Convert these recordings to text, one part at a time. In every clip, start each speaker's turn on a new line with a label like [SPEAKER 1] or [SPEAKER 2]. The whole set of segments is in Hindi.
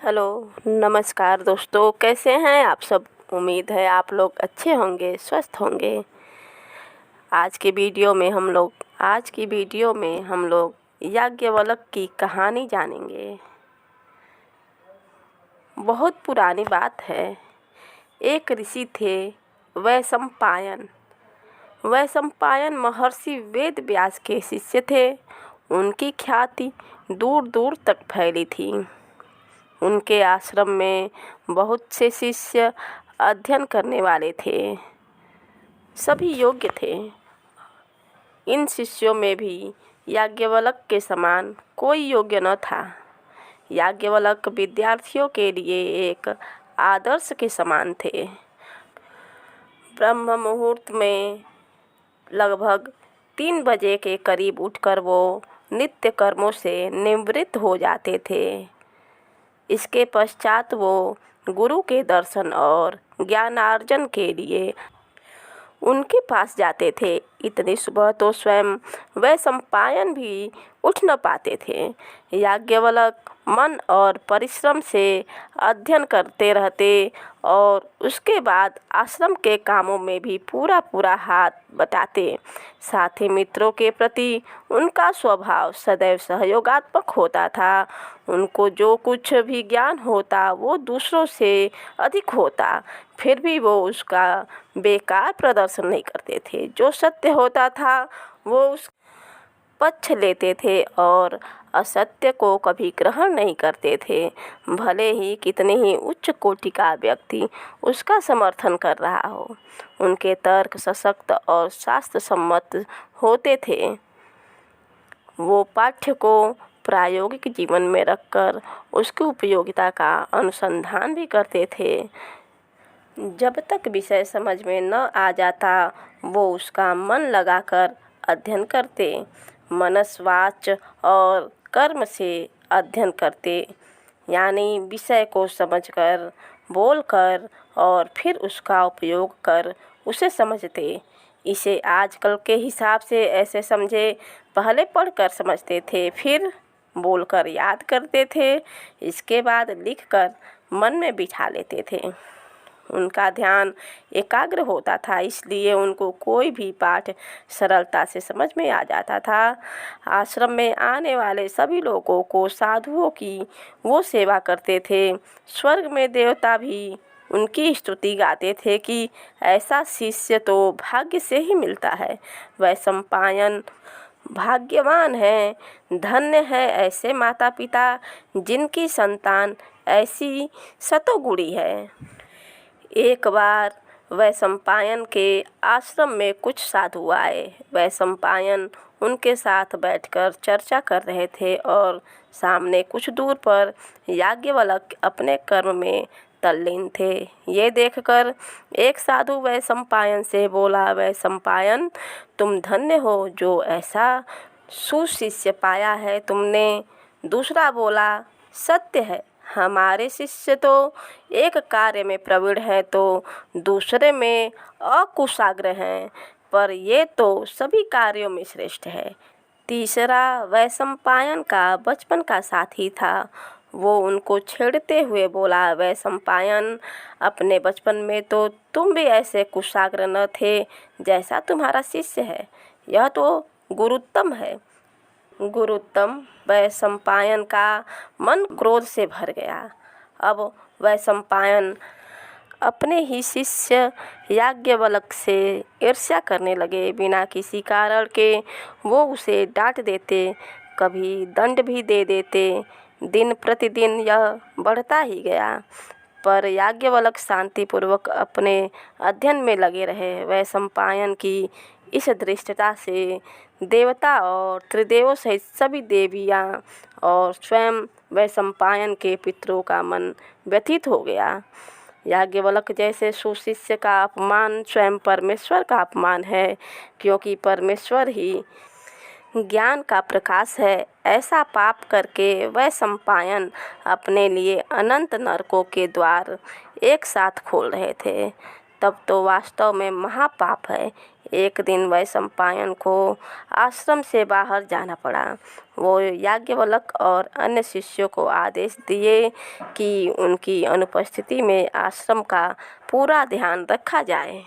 [SPEAKER 1] हेलो, नमस्कार दोस्तों, कैसे हैं आप सब। उम्मीद है आप लोग अच्छे होंगे, स्वस्थ होंगे। आज की वीडियो में हम लोग याज्ञवल्क्य की कहानी जानेंगे। बहुत पुरानी बात है। एक ऋषि थे वैशंपायन। वैशंपायन महर्षि वेद व्यास के शिष्य थे। उनकी ख्याति दूर दूर तक फैली थी। उनके आश्रम में बहुत से शिष्य अध्ययन करने वाले थे। सभी योग्य थे। इन शिष्यों में भी याज्ञवल्क्य के समान कोई योग्य न था। याज्ञवल्क्य विद्यार्थियों के लिए एक आदर्श के समान थे। ब्रह्म मुहूर्त में लगभग 3 बजे के करीब उठकर वो नित्य कर्मों से निवृत्त हो जाते थे। इसके पश्चात वो गुरु के दर्शन और ज्ञानार्जन के लिए उनके पास जाते थे। इतनी सुबह तो स्वयं वैशंपायन भी उठ न पाते थे। याज्ञवल्क्य मन और परिश्रम से अध्ययन करते रहते और उसके बाद आश्रम के कामों में भी पूरा हाथ बटाते। साथी मित्रों के प्रति उनका स्वभाव सदैव सहयोगात्मक होता था। उनको जो कुछ भी ज्ञान होता वो दूसरों से अधिक होता, फिर भी वो उसका बेकार प्रदर्शन नहीं करते थे। जो सत्य होता था वो उस पक्ष लेते थे और असत्य को कभी ग्रहण नहीं करते थे, भले ही कितने ही उच्च कोटि का व्यक्ति उसका समर्थन कर रहा हो। उनके तर्क सशक्त और शास्त्र सम्मत होते थे। वो पाठ्य को प्रायोगिक जीवन में रखकर उसकी उपयोगिता का अनुसंधान भी करते थे। जब तक विषय समझ में न आ जाता वो उसका मन लगाकर अध्ययन करते। मनस वाच और कर्म से अध्ययन करते, यानी विषय को समझकर, बोलकर और फिर उसका उपयोग कर उसे समझते। इसे आजकल के हिसाब से ऐसे समझे, पहले पढ़कर समझते थे, फिर बोलकर याद करते थे, इसके बाद लिखकर मन में बिठा लेते थे। उनका ध्यान एकाग्र होता था, इसलिए उनको कोई भी पाठ सरलता से समझ में आ जाता था। आश्रम में आने वाले सभी लोगों को साधुओं की वो सेवा करते थे। स्वर्ग में देवता भी उनकी स्तुति गाते थे कि ऐसा शिष्य तो भाग्य से ही मिलता है। वैशंपायन भाग्यवान है, धन्य है ऐसे माता पिता जिनकी संतान ऐसी सतोगुणी है। एक बार वैशंपायन के आश्रम में कुछ साधु आए। वैशंपायन उनके साथ बैठकर चर्चा कर रहे थे और सामने कुछ दूर पर याज्ञवल्क्य अपने कर्म में तल्लीन थे। ये देखकर एक साधु वैशंपायन से बोला, वैशंपायन तुम धन्य हो जो ऐसा सुशिष्य पाया है तुमने। दूसरा बोला, सत्य है, हमारे शिष्य तो एक कार्य में प्रवीण है तो दूसरे में अकुशाग्र हैं, पर ये तो सभी कार्यों में श्रेष्ठ है। तीसरा वैशंपायन का बचपन का साथी था। वो उनको छेड़ते हुए बोला, वैशंपायन अपने बचपन में तो तुम भी ऐसे कुशाग्र न थे जैसा तुम्हारा शिष्य है। यह तो गुरुत्तम है। गुरुत्तम वैशंपायन का मन क्रोध से भर गया। अब वैशंपायन अपने ही शिष्य याज्ञवल्क्य से ईर्ष्या करने लगे। बिना किसी कारण के वो उसे डांट देते, कभी दंड भी दे देते। दिन प्रतिदिन यह बढ़ता ही गया, पर याज्ञवल्क्य शांतिपूर्वक अपने अध्ययन में लगे रहे। वैशंपायन की इस धृष्टता से देवता और त्रिदेवों सहित सभी देवियाँ और स्वयं वैशंपायन के पितरों का मन व्यथित हो गया। याज्ञवल्क्य जैसे सुशिष्य का अपमान स्वयं परमेश्वर का अपमान है, क्योंकि परमेश्वर ही ज्ञान का प्रकाश है। ऐसा पाप करके वैशंपायन अपने लिए अनंत नरकों के द्वार एक साथ खोल रहे थे। तब तो वास्तव में महापाप है। एक दिन वैशंपायन को आश्रम से बाहर जाना पड़ा। वो याज्ञवल्क्य और अन्य शिष्यों को आदेश दिए कि उनकी अनुपस्थिति में आश्रम का पूरा ध्यान रखा जाए।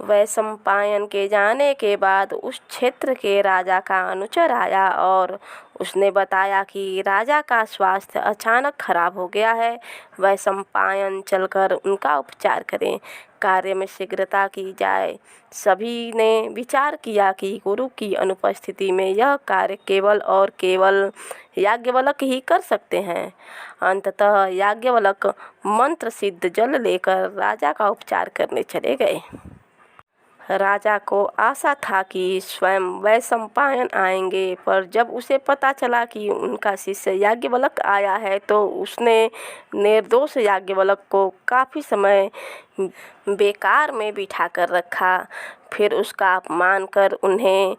[SPEAKER 1] वैशंपायन के जाने के बाद उस क्षेत्र के राजा का अनुचर आया और उसने बताया कि राजा का स्वास्थ्य अचानक खराब हो गया है। वैशंपायन चलकर उनका उपचार करें, कार्य में शीघ्रता की जाए। सभी ने विचार किया कि गुरु की अनुपस्थिति में यह कार्य केवल और केवल याज्ञवल्क्य ही कर सकते हैं। अंततः याज्ञवल्क्य मंत्र सिद्ध जल लेकर राजा का उपचार करने चले गए। राजा को आशा था कि स्वयं वैशंपायन आएंगे, पर जब उसे पता चला कि उनका शिष्य याज्ञवल्क्य आया है तो उसने निर्दोष याज्ञवल्क्य को काफ़ी समय बेकार में बिठा कर रखा। फिर उसका अपमान कर उन्हें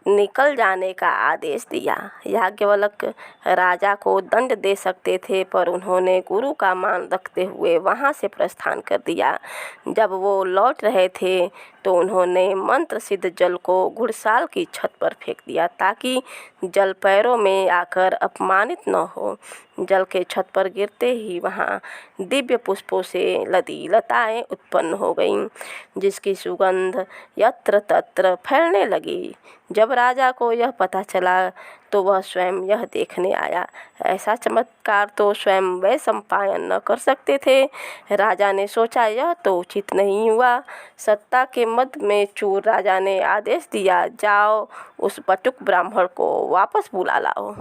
[SPEAKER 1] निकल जाने का आदेश दिया। याज्ञवल्क्य राजा को दंड दे सकते थे, पर उन्होंने गुरु का मान रखते हुए वहां से प्रस्थान कर दिया। जब वो लौट रहे थे तो उन्होंने मंत्र सिद्ध जल को घुड़साल की छत पर फेंक दिया ताकि जल पैरों में आकर अपमानित न हो। जल के छत पर गिरते ही वहाँ दिव्य पुष्पों से लदी लताएं उत्पन्न हो गईं, जिसकी सुगंध यत्र तत्र फैलने लगी। जब राजा को यह पता चला तो वह स्वयं यह देखने आया। ऐसा चमत्कार तो स्वयं वैशंपायन न कर सकते थे। राजा ने सोचा, यह तो उचित नहीं हुआ। सत्ता के मद में चूर राजा ने आदेश दिया, जाओ उस बटुक ब्राह्मण को वापस बुला लाओ।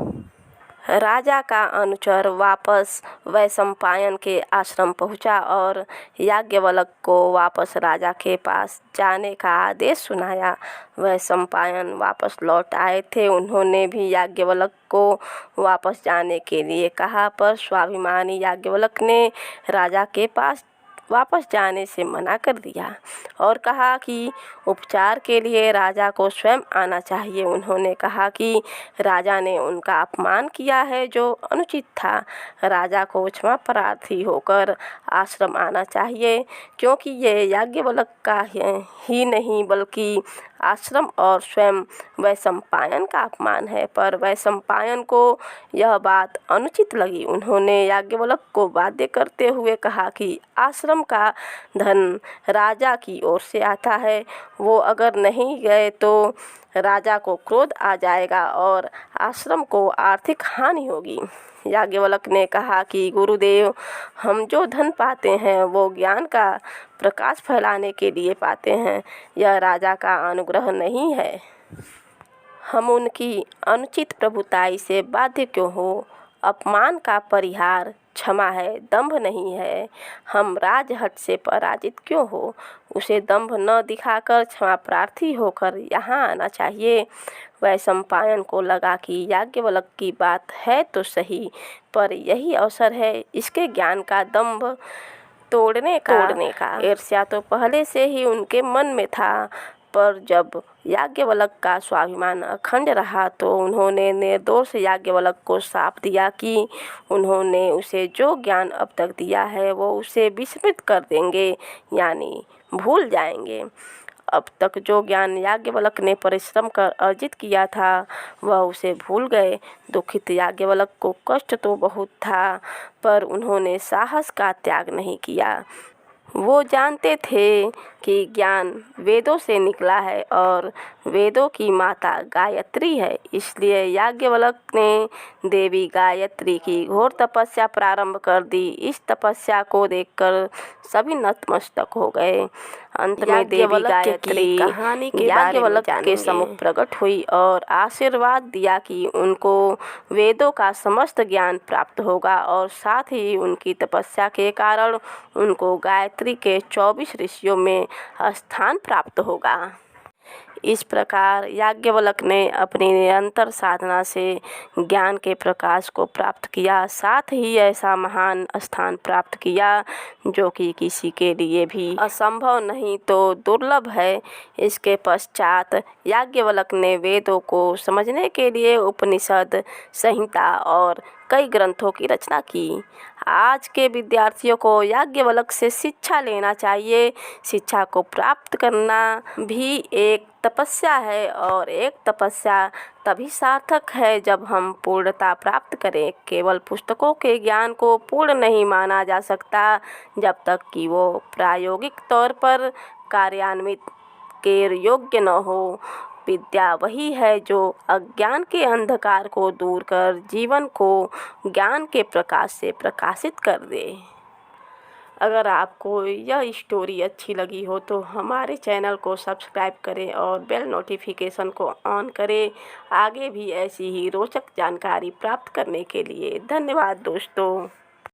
[SPEAKER 1] राजा का अनुचर वापस वैशंपायन के आश्रम पहुंचा और याज्ञवल्क्य को वापस राजा के पास जाने का आदेश सुनाया। वैशंपायन वापस लौट आए थे। उन्होंने भी याज्ञवल्क्य को वापस जाने के लिए कहा, पर स्वाभिमानी याज्ञवल्क्य ने राजा के पास वापस जाने से मना कर दिया और कहा कि उपचार के लिए राजा को स्वयं आना चाहिए। उन्होंने कहा कि राजा ने उनका अपमान किया है, जो अनुचित था। राजा को क्षमा प्रार्थी होकर आश्रम आना चाहिए, क्योंकि ये याज्ञवल्क्य का ही नहीं बल्कि आश्रम और स्वयं वैशंपायन का अपमान है। पर वैशंपायन को यह बात अनुचित लगी। उन्होंने याज्ञवल्क्य को बाध्य करते हुए कहा कि आश्रम का धन राजा की ओर से आता है, वो अगर नहीं गए तो राजा को क्रोध आ जाएगा और आश्रम को आर्थिक हानि होगी। याज्ञवल्क्य ने कहा कि गुरुदेव, हम जो धन पाते हैं वो ज्ञान का प्रकाश फैलाने के लिए पाते हैं, यह राजा का अनुग्रह नहीं है। हम उनकी अनुचित प्रभुताई से बाध्य क्यों हो? अपमान का परिहार क्षमा है, दंभ नहीं है। हम राजहट से पराजित क्यों हो? उसे दंभ न दिखाकर क्षमा प्रार्थी होकर यहाँ आना चाहिए। वैशंपायन को लगा कि याज्ञवल्क्य की बात है तो सही, पर यही अवसर है इसके ज्ञान का दंभ तोड़ने का। ईर्ष्या तो पहले से ही उनके मन में था, पर जब याज्ञवल्क्य का स्वाभिमान अखंड रहा तो उन्होंने निर्दोष याज्ञवल्क्य को श्राप दिया कि उन्होंने उसे जो ज्ञान अब तक दिया है वो उसे विस्मृत कर देंगे, यानी भूल जाएंगे। अब तक जो ज्ञान याज्ञवल्क्य ने परिश्रम कर अर्जित किया था वह उसे भूल गए। दुखित याज्ञवल्क्य को कष्ट तो बहुत था, पर उन्होंने साहस का त्याग नहीं किया। वो जानते थे कि ज्ञान वेदों से निकला है और वेदों की माता गायत्री है। इसलिए याज्ञवल्क्य ने देवी गायत्री की घोर तपस्या प्रारंभ कर दी। इस तपस्या को देखकर सभी नतमस्तक हो गए। अंत में देवी गायत्री कहानी के याज्ञवल्क्य के सम्मुख प्रकट हुई और आशीर्वाद दिया कि उनको वेदों का समस्त ज्ञान प्राप्त होगा और साथ ही उनकी तपस्या के कारण उनको गायत्री के 24 ऋषियों में स्थान प्राप्त होगा। इस प्रकार याज्ञवल्क्य ने अपनी निरंतर साधना से ज्ञान के प्रकाश को प्राप्त किया, साथ ही ऐसा महान स्थान प्राप्त किया जो कि किसी के लिए भी असंभव नहीं तो दुर्लभ है। इसके पश्चात याज्ञवल्क्य ने वेदों को समझने के लिए उपनिषद संहिता और कई ग्रंथों की रचना की। आज के विद्यार्थियों को याज्ञवल्क्य से शिक्षा लेना चाहिए। शिक्षा को प्राप्त करना भी एक तपस्या है और एक तपस्या तभी सार्थक है जब हम पूर्णता प्राप्त करें। केवल पुस्तकों के ज्ञान को पूर्ण नहीं माना जा सकता जब तक कि वो प्रायोगिक तौर पर कार्यान्वित के योग्य न हो। विद्या वही है जो अज्ञान के अंधकार को दूर कर जीवन को ज्ञान के प्रकाश से प्रकाशित कर दे। अगर आपको यह स्टोरी अच्छी लगी हो तो हमारे चैनल को सब्सक्राइब करें और बेल नोटिफिकेशन को ऑन करें। आगे भी ऐसी ही रोचक जानकारी प्राप्त करने के लिए धन्यवाद दोस्तों।